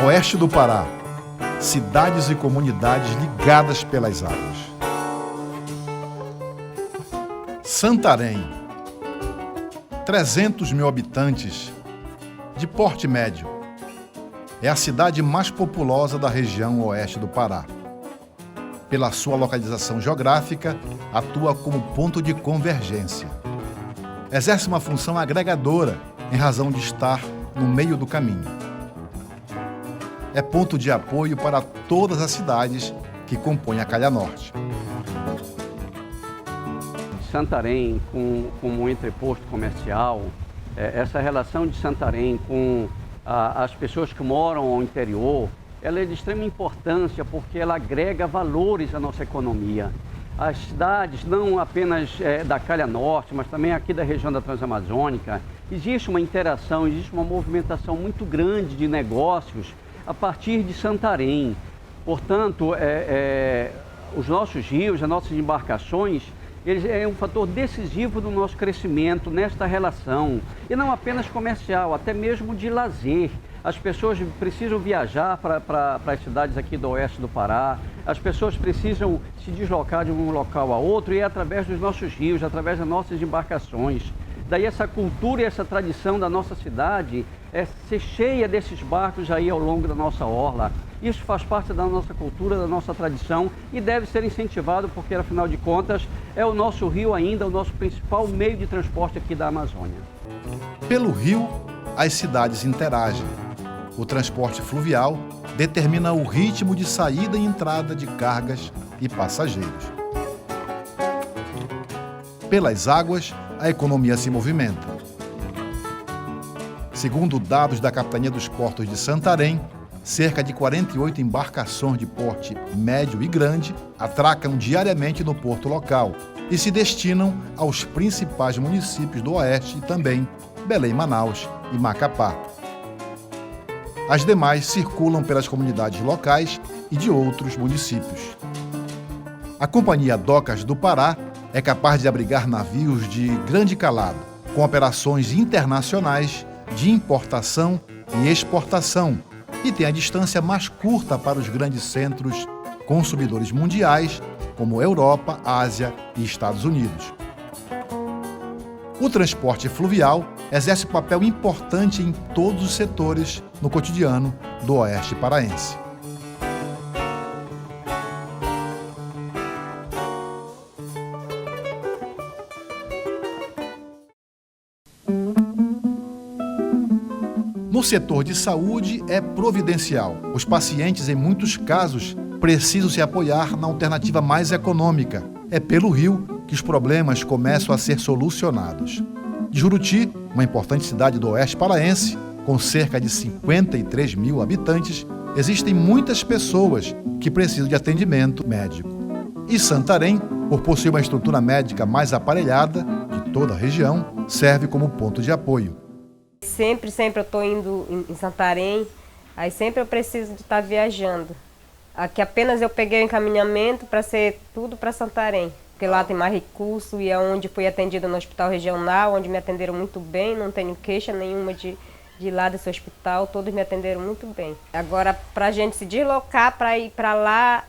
Oeste do Pará, cidades e comunidades ligadas pelas águas. Santarém, 300 mil habitantes, de porte médio. É a cidade mais populosa da região oeste do Pará. Pela sua localização geográfica, atua como ponto de convergência. Exerce uma função agregadora em razão de estar no meio do caminho. É ponto de apoio para todas as cidades que compõem a Calha Norte. Santarém, como entreposto comercial, essa relação de Santarém com as pessoas que moram ao interior, ela é de extrema importância porque ela agrega valores à nossa economia. As cidades, não apenas da Calha Norte, mas também aqui da região da Transamazônica, existe uma interação, existe uma movimentação muito grande de negócios a partir de Santarém. Portanto, os nossos rios, as nossas embarcações, eles é um fator decisivo do nosso crescimento nesta relação. E não apenas comercial, até mesmo de lazer. As pessoas precisam viajar para as cidades aqui do oeste do Pará, as pessoas precisam se deslocar de um local a outro e é através dos nossos rios, através das nossas embarcações. Daí essa cultura e essa tradição da nossa cidade ser cheia desses barcos aí ao longo da nossa orla. Isso faz parte da nossa cultura, da nossa tradição e deve ser incentivado porque, afinal de contas, é o nosso rio ainda o nosso principal meio de transporte aqui da Amazônia. Pelo rio, as cidades interagem. O transporte fluvial determina o ritmo de saída e entrada de cargas e passageiros. Pelas águas, a economia se movimenta. Segundo dados da Capitania dos Portos de Santarém, cerca de 48 embarcações de porte médio e grande atracam diariamente no porto local e se destinam aos principais municípios do Oeste e também Belém, Manaus e Macapá. As demais circulam pelas comunidades locais e de outros municípios. A Companhia Docas do Pará é capaz de abrigar navios de grande calado, com operações internacionais de importação e exportação, e tem a distância mais curta para os grandes centros consumidores mundiais, como Europa, Ásia e Estados Unidos. O transporte fluvial exerce papel importante em todos os setores no cotidiano do Oeste paraense. No setor de saúde é providencial. Os pacientes, em muitos casos, precisam se apoiar na alternativa mais econômica. É pelo rio que os problemas começam a ser solucionados. De Juruti, uma importante cidade do Oeste paraense, com cerca de 53 mil habitantes, existem muitas pessoas que precisam de atendimento médico. E Santarém, por possuir uma estrutura médica mais aparelhada de toda a região, serve como ponto de apoio. Sempre eu estou indo em Santarém, aí sempre eu preciso de estar viajando. Aqui apenas eu peguei o encaminhamento para ser tudo para Santarém, porque lá tem mais recurso e é onde fui atendida no hospital regional, onde me atenderam muito bem, não tenho queixa nenhuma de lá desse hospital, todos me atenderam muito bem. Agora, para a gente se deslocar para ir para lá,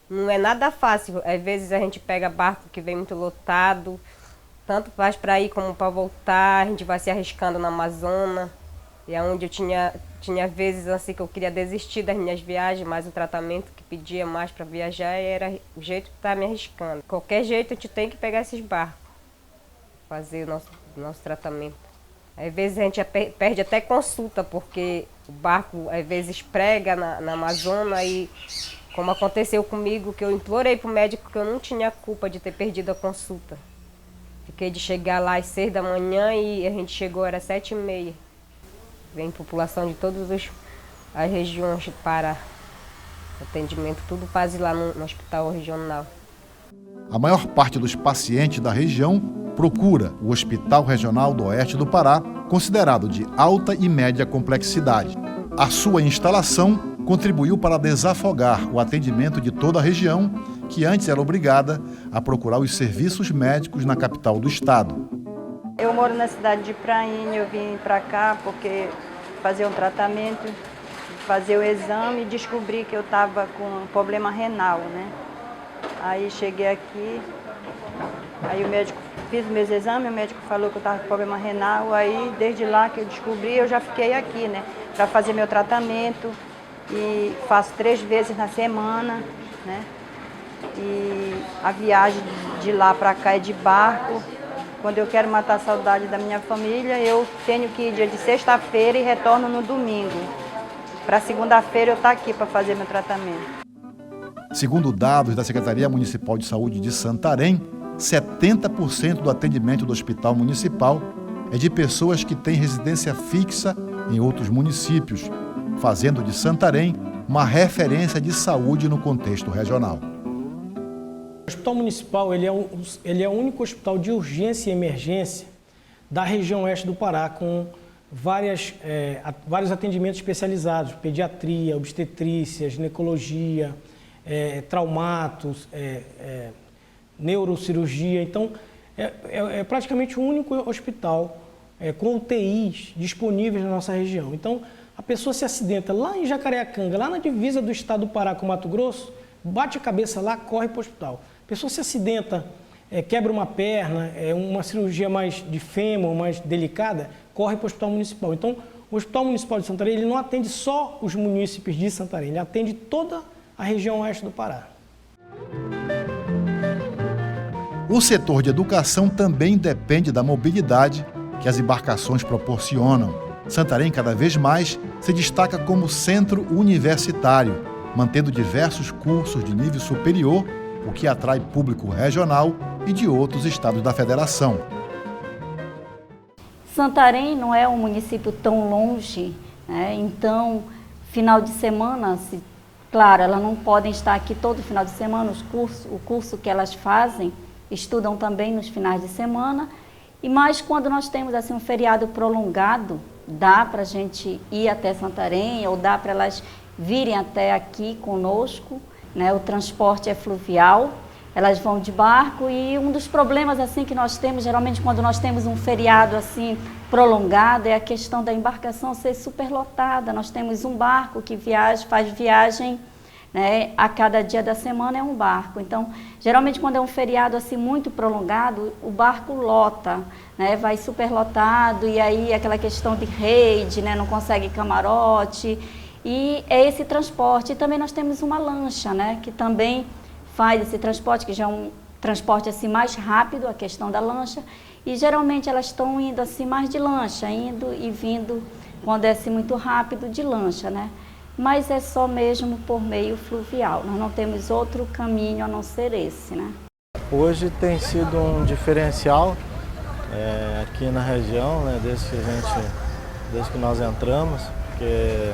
não é nada fácil. Às vezes a gente pega barco que vem muito lotado, tanto faz para ir como para voltar, a gente vai se arriscando na Amazônia. E é onde eu tinha vezes assim que eu queria desistir das minhas viagens, mas o tratamento que pedia mais para viajar era o jeito de estar me arriscando. Qualquer jeito a gente tem que pegar esses barcos, fazer o nosso tratamento. Às vezes a gente perde até consulta, porque o barco às vezes prega na Amazônia e como aconteceu comigo, que eu implorei para o médico que eu não tinha culpa de ter perdido a consulta. Fiquei de chegar lá às 6 da manhã e a gente chegou, era 7h30. Vem população de todas as regiões de Pará. Atendimento, tudo quase lá no hospital regional. A maior parte dos pacientes da região procura o Hospital Regional do Oeste do Pará, considerado de alta e média complexidade. A sua instalação contribuiu para desafogar o atendimento de toda a região, que antes era obrigada a procurar os serviços médicos na capital do estado. Eu moro na cidade de Prainha, eu vim para cá porque fazer um tratamento fazer o exame e descobri que eu estava com problema renal, né? Aí cheguei aqui, aí o médico, fiz meus exames, o médico falou que eu estava com problema renal, aí desde lá que eu descobri, eu já fiquei aqui, né? Para fazer meu tratamento, e faço 3 vezes na semana, né? E a viagem de lá para cá é de barco. Quando eu quero matar a saudade da minha família, eu tenho que ir dia de sexta-feira e retorno no domingo. Para segunda-feira eu estou aqui para fazer meu tratamento. Segundo dados da Secretaria Municipal de Saúde de Santarém, 70% do atendimento do Hospital Municipal é de pessoas que têm residência fixa em outros municípios, fazendo de Santarém uma referência de saúde no contexto regional. O Hospital Municipal ele é o único hospital de urgência e emergência da região oeste do Pará, com vários atendimentos especializados, pediatria, obstetrícia, ginecologia, traumatos, neurocirurgia. Então, é praticamente o único hospital com UTIs disponíveis na nossa região. Então, a pessoa se acidenta lá em Jacareacanga, lá na divisa do estado do Pará com Mato Grosso, bate a cabeça lá, corre para o hospital. A pessoa se acidenta, quebra uma perna, uma cirurgia mais de fêmur, mais delicada, corre para o Hospital Municipal. Então, o Hospital Municipal de Santarém ele não atende só os munícipes de Santarém, ele atende toda a região oeste do Pará. O setor de educação também depende da mobilidade que as embarcações proporcionam. Santarém, cada vez mais, se destaca como centro universitário, mantendo diversos cursos de nível superior, o que atrai público regional e de outros estados da federação. Santarém não é um município tão longe, né? Então, final de semana, claro, elas não podem estar aqui todo final de semana, o curso que elas fazem, estudam também nos finais de semana, mas quando nós temos assim, um feriado prolongado, dá para a gente ir até Santarém ou dá para elas virem até aqui conosco, né? O transporte é fluvial, elas vão de barco e um dos problemas assim que nós temos, geralmente quando nós temos um feriado assim prolongado, é a questão da embarcação ser superlotada. Nós temos um barco que faz viagem, né? A cada dia da semana é um barco. Então, geralmente quando é um feriado assim muito prolongado, o barco lota, né? Vai superlotado e aí aquela questão de rede, né? Não consegue camarote. E é esse transporte. E também nós temos uma lancha, né, que também faz esse transporte, que já é um transporte assim, mais rápido, a questão da lancha. E geralmente elas estão indo assim, mais de lancha, indo e vindo, quando é assim, muito rápido, de lancha, né? Mas é só mesmo por meio fluvial. Nós não temos outro caminho a não ser esse, né? Hoje tem sido um diferencial aqui na região, né, desde que nós entramos, porque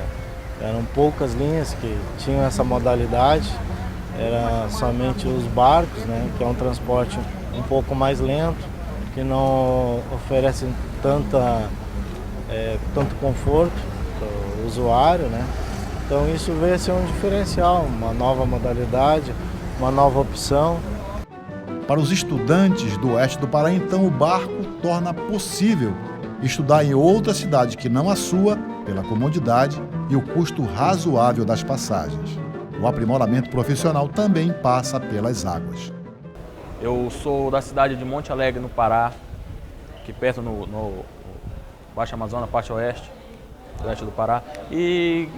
eram poucas linhas que tinham essa modalidade, era somente os barcos, né, que é um transporte um pouco mais lento, que não oferece tanto conforto para o usuário, né? Então isso veio a ser um diferencial, uma nova modalidade, uma nova opção. Para os estudantes do oeste do Pará, então, o barco torna possível estudar em outra cidade que não a sua, pela comodidade e o custo razoável das passagens. O aprimoramento profissional também passa pelas águas. Eu sou da cidade de Monte Alegre, no Pará, aqui perto no Baixo Amazonas, parte oeste do Pará. E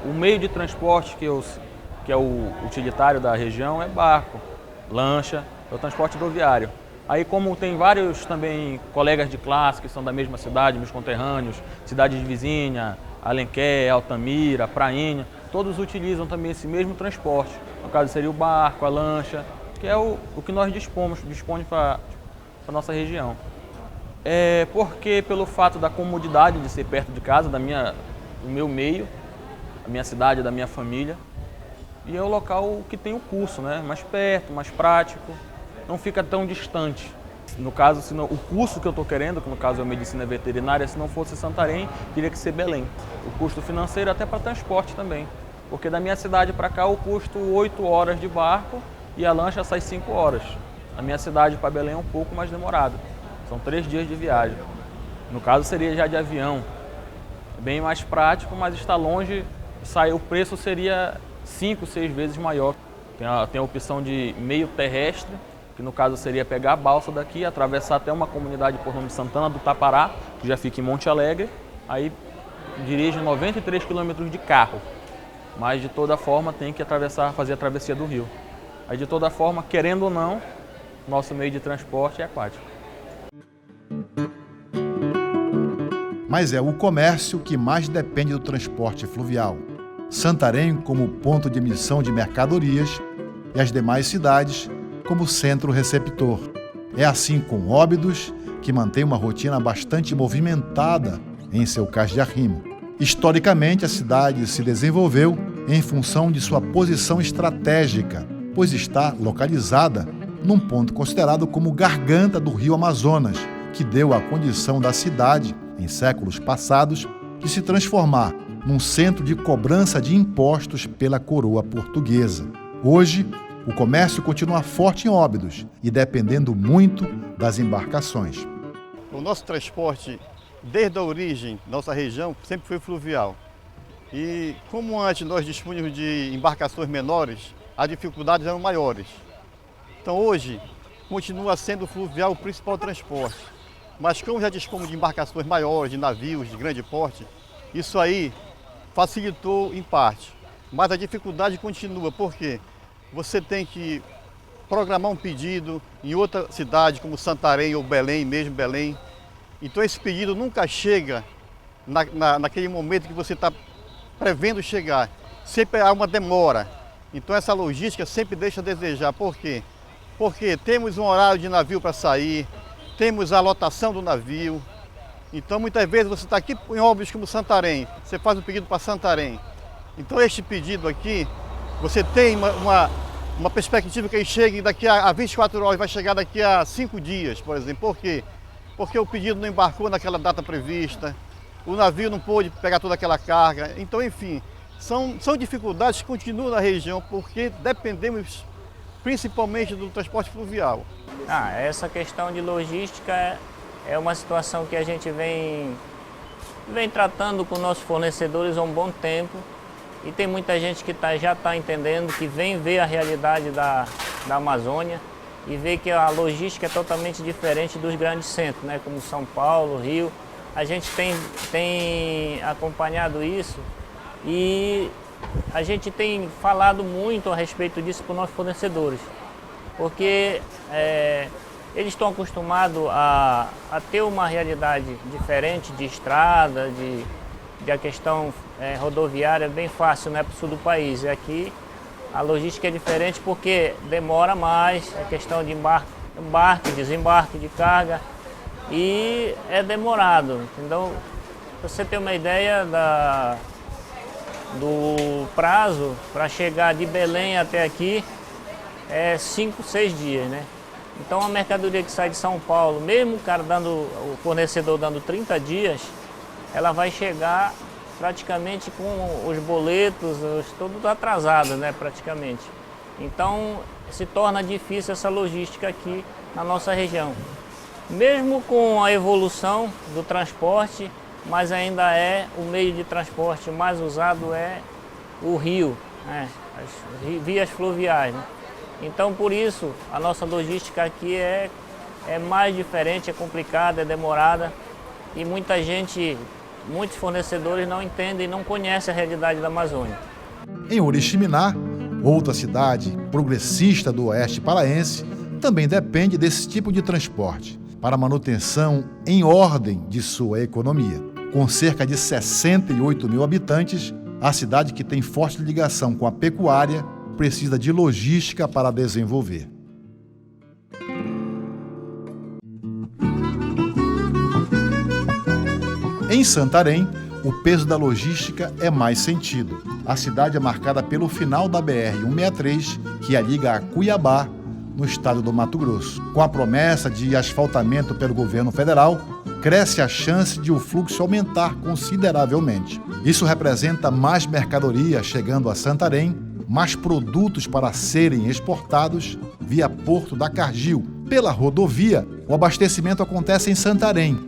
o meio de transporte que é o utilitário da região é barco, lancha, é o transporte rodoviário. Aí, como tem vários também colegas de classe que são da mesma cidade, meus conterrâneos, cidades vizinha, Alenquer, Altamira, Prainha, todos utilizam também esse mesmo transporte. No caso seria o barco, a lancha, que é o que nós dispomos para a nossa região. Porque pelo fato da comodidade de ser perto de casa, do meu meio, a minha cidade, da minha família, e é o local que tem o curso, né? Mais perto, mais prático, não fica tão distante. No caso, o curso que eu estou querendo, que no caso é medicina veterinária, se não fosse Santarém, teria que ser Belém. O custo financeiro até para transporte também, porque da minha cidade para cá o custo 8 horas de barco e a lancha sai 5 horas. A minha cidade para Belém é um pouco mais demorado, são 3 dias de viagem. No caso seria já de avião, bem mais prático, mas está longe, o preço seria 5, 6 vezes maior. Tem a opção de meio terrestre, que no caso seria pegar a balsa daqui, atravessar até uma comunidade por nome Santana do Tapará, que já fica em Monte Alegre, aí dirige 93 quilômetros de carro, mas de toda forma tem que fazer a travessia do rio. Aí de toda forma, querendo ou não, nosso meio de transporte é aquático. Mas é o comércio que mais depende do transporte fluvial. Santarém como ponto de emissão de mercadorias e as demais cidades como centro receptor. É assim com Óbidos, que mantém uma rotina bastante movimentada em seu cais de arrimo. Historicamente, a cidade se desenvolveu em função de sua posição estratégica, pois está localizada num ponto considerado como garganta do rio Amazonas, que deu a condição da cidade, em séculos passados, de se transformar num centro de cobrança de impostos pela coroa portuguesa. Hoje, o comércio continua forte em Óbidos e dependendo muito das embarcações. O nosso transporte, desde a origem da nossa região, sempre foi fluvial. E como antes nós dispunhamos de embarcações menores, as dificuldades eram maiores. Então hoje, continua sendo o fluvial o principal transporte. Mas como já dispomos de embarcações maiores, de navios de grande porte, isso aí facilitou em parte. Mas a dificuldade continua, porque você tem que programar um pedido em outra cidade, como Santarém ou Belém, mesmo Belém. Então esse pedido nunca chega naquele momento que você está prevendo chegar. Sempre há uma demora. Então essa logística sempre deixa a desejar. Por quê? Porque temos um horário de navio para sair, temos a lotação do navio. Então muitas vezes você está aqui em Óbidos como Santarém, você faz um pedido para Santarém. Então este pedido aqui, você tem uma perspectiva que ele chegue daqui a 24 horas, vai chegar daqui a 5 dias, por exemplo. Por quê? Porque o pedido não embarcou naquela data prevista, o navio não pôde pegar toda aquela carga. Então, enfim, são dificuldades que continuam na região, porque dependemos principalmente do transporte fluvial. Essa questão de logística é uma situação que a gente vem tratando com nossos fornecedores há um bom tempo. E tem muita gente que já está entendendo, que vem ver a realidade da Amazônia e vê que a logística é totalmente diferente dos grandes centros, né, como São Paulo, Rio. A gente tem acompanhado isso e a gente tem falado muito a respeito disso para os nossos fornecedores, porque eles estão acostumados a ter uma realidade diferente de estrada, de a questão rodoviária é bem fácil, né, para o sul do país. E aqui a logística é diferente porque demora mais, a questão de embarque, desembarque de carga, e é demorado. Então, para você ter uma ideia do prazo para chegar de Belém até aqui, é 5, 6 dias, né? Então a mercadoria que sai de São Paulo, mesmo o fornecedor dando 30 dias, ela vai chegar praticamente com os boletos, tudo atrasado, né, praticamente. Então se torna difícil essa logística aqui na nossa região. Mesmo com a evolução do transporte, mas ainda é o meio de transporte mais usado é o rio, né, as vias fluviais, né? Então por isso a nossa logística aqui é mais diferente, é complicada, é demorada e muitos fornecedores não entendem e não conhecem a realidade da Amazônia. Em Oriximiná, outra cidade progressista do oeste paraense, também depende desse tipo de transporte para manutenção em ordem de sua economia. Com cerca de 68 mil habitantes, a cidade, que tem forte ligação com a pecuária, precisa de logística para desenvolver. Em Santarém, o peso da logística é mais sentido. A cidade é marcada pelo final da BR-163, que a liga a Cuiabá, no estado do Mato Grosso. Com a promessa de asfaltamento pelo governo federal, cresce a chance de o fluxo aumentar consideravelmente. Isso representa mais mercadoria chegando a Santarém, mais produtos para serem exportados via Porto da Cargil. Pela rodovia, o abastecimento acontece em Santarém.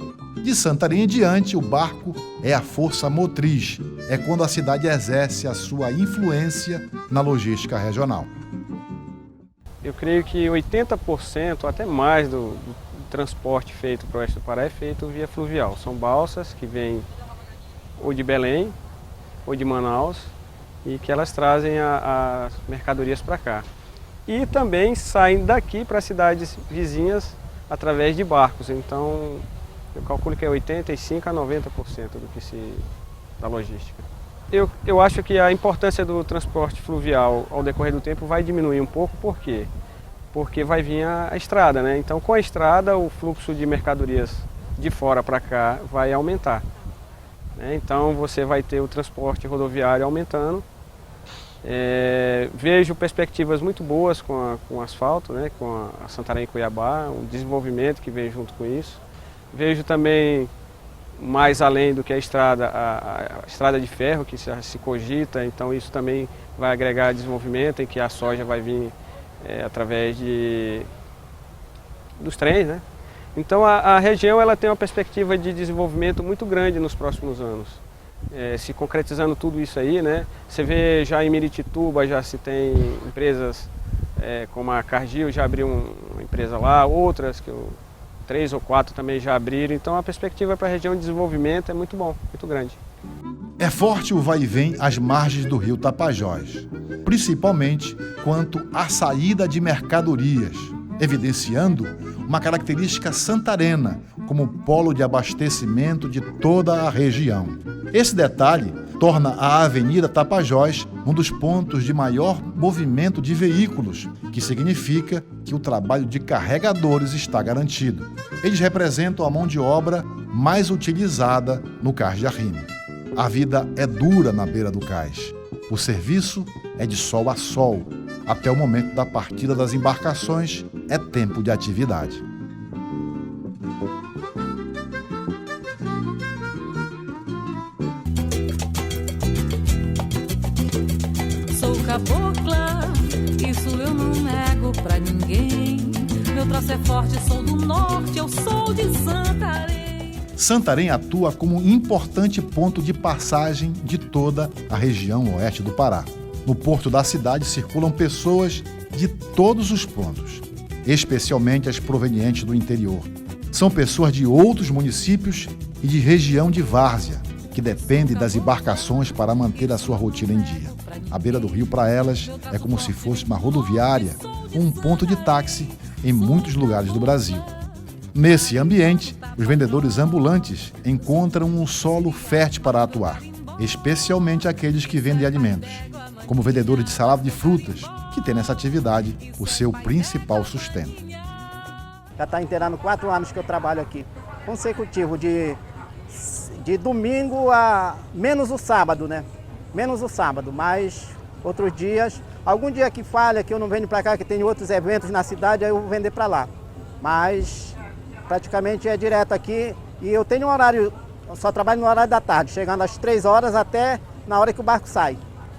De Santarém em diante, o barco é a força motriz, é quando a cidade exerce a sua influência na logística regional. Eu creio que 80%, até mais, do transporte feito para o oeste do Pará é feito via fluvial. São balsas que vêm ou de Belém ou de Manaus e que elas trazem as mercadorias para cá. E também saem daqui para cidades vizinhas através de barcos. Então, eu calculo que é 85% a 90% da logística. Eu acho que a importância do transporte fluvial ao decorrer do tempo vai diminuir um pouco, por quê? Porque vai vir a estrada, né? Então, com a estrada, o fluxo de mercadorias de fora para cá vai aumentar, né? Então, você vai ter o transporte rodoviário aumentando. Vejo perspectivas muito boas com o asfalto, né? Com a Santarém-Cuiabá, o desenvolvimento que vem junto com isso. Vejo também, mais além do que a estrada de ferro, que se cogita, então isso também vai agregar desenvolvimento, em que a soja vai vir através dos trens, né? Então a região ela tem uma perspectiva de desenvolvimento muito grande nos próximos anos. Se concretizando tudo isso aí, né? Você vê já em Miritituba, já se tem empresas como a Cargill, já abriu uma empresa lá, outras, 3 ou 4 também já abriram, então a perspectiva para a região de desenvolvimento é muito bom, muito grande. É forte o vai e vem às margens do rio Tapajós, principalmente quanto à saída de mercadorias, evidenciando uma característica santarena como polo de abastecimento de toda a região. Esse detalhe torna a Avenida Tapajós um dos pontos de maior movimento de veículos, que significa que o trabalho de carregadores está garantido. Eles representam a mão de obra mais utilizada no Cais de Arrimo. A vida é dura na beira do cais. O serviço é de sol a sol. Até o momento da partida das embarcações, é tempo de atividade. Sou cabocla, isso eu não nego pra ninguém. Meu traço é forte, sou do norte, eu sou de Santarém. Santarém atua como importante ponto de passagem de toda a região oeste do Pará. No porto da cidade circulam pessoas de todos os pontos, especialmente as provenientes do interior. São pessoas de outros municípios e de região de várzea, que dependem das embarcações para manter a sua rotina em dia. A beira do rio para elas é como se fosse uma rodoviária ou um ponto de táxi em muitos lugares do Brasil. Nesse ambiente, os vendedores ambulantes encontram um solo fértil para atuar, especialmente aqueles que vendem alimentos, como vendedores de salada de frutas, que têm nessa atividade o seu principal sustento. Já está inteirando 4 anos que eu trabalho aqui, consecutivo, de domingo a menos o sábado, né? Menos o sábado, mas outros dias, algum dia que falha, que eu não venho para cá, que tem outros eventos na cidade, aí eu vou vender para lá. Mas praticamente é direto aqui e eu tenho um horário, eu só trabalho no horário da tarde, chegando às 3 horas até na hora que o barco sai.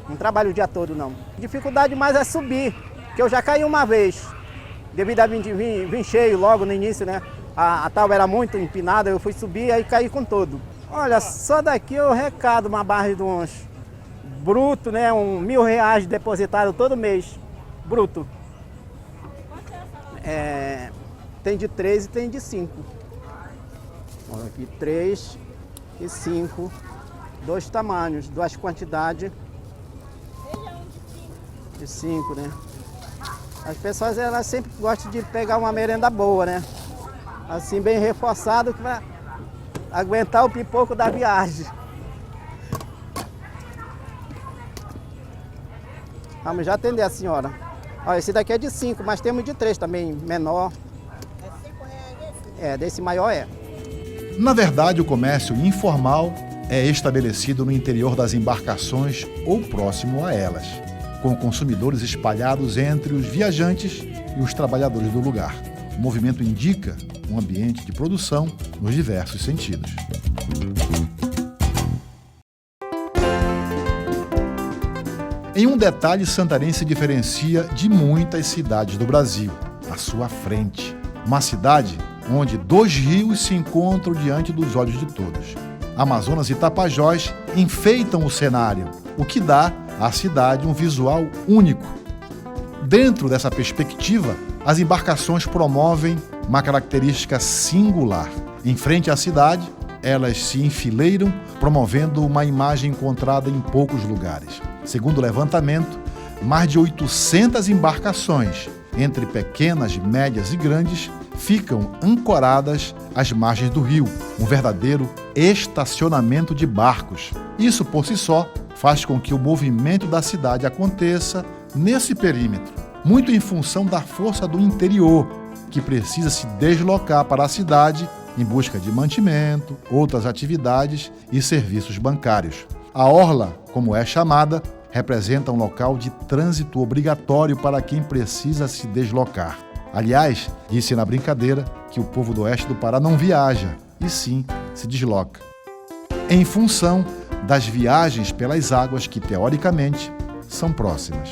Não trabalho o dia todo, não. A dificuldade mais é subir, que eu já caí uma vez, devido a vir cheio logo no início, né? A tábua era muito empinada, eu fui subir e caí com tudo. Olha, só daqui eu arrecado uma barra de uns bruto, né? R$1.000 depositado todo mês, bruto. Tem de 3 e tem de 5. Olha aqui, 3 e 5, 2 tamanhos, 2 quantidades de 5, né? As pessoas elas sempre gostam de pegar uma merenda boa, né? Assim, bem reforçado, que vai aguentar o pipoco da viagem. Vamos já atender a senhora. Olha, esse daqui é de 5, mas temos de 3 também, menor. Desse maior é. Na verdade, o comércio informal é estabelecido no interior das embarcações ou próximo a elas, com consumidores espalhados entre os viajantes e os trabalhadores do lugar. O movimento indica um ambiente de produção nos diversos sentidos. Em um detalhe, Santarém se diferencia de muitas cidades do Brasil, a sua frente. Uma cidade onde 2 rios se encontram diante dos olhos de todos. Amazonas e Tapajós enfeitam o cenário, o que dá à cidade um visual único. Dentro dessa perspectiva, as embarcações promovem uma característica singular. Em frente à cidade, elas se enfileiram, promovendo uma imagem encontrada em poucos lugares. Segundo o levantamento, mais de 800 embarcações, entre pequenas, médias e grandes, ficam ancoradas às margens do rio, um verdadeiro estacionamento de barcos. Isso, por si só, faz com que o movimento da cidade aconteça nesse perímetro, muito em função da força do interior, que precisa se deslocar para a cidade em busca de mantimento, outras atividades e serviços bancários. A orla, como é chamada, representa um local de trânsito obrigatório para quem precisa se deslocar. Aliás, disse na brincadeira que o povo do oeste do Pará não viaja, e sim se desloca. Em função das viagens pelas águas que, teoricamente, são próximas.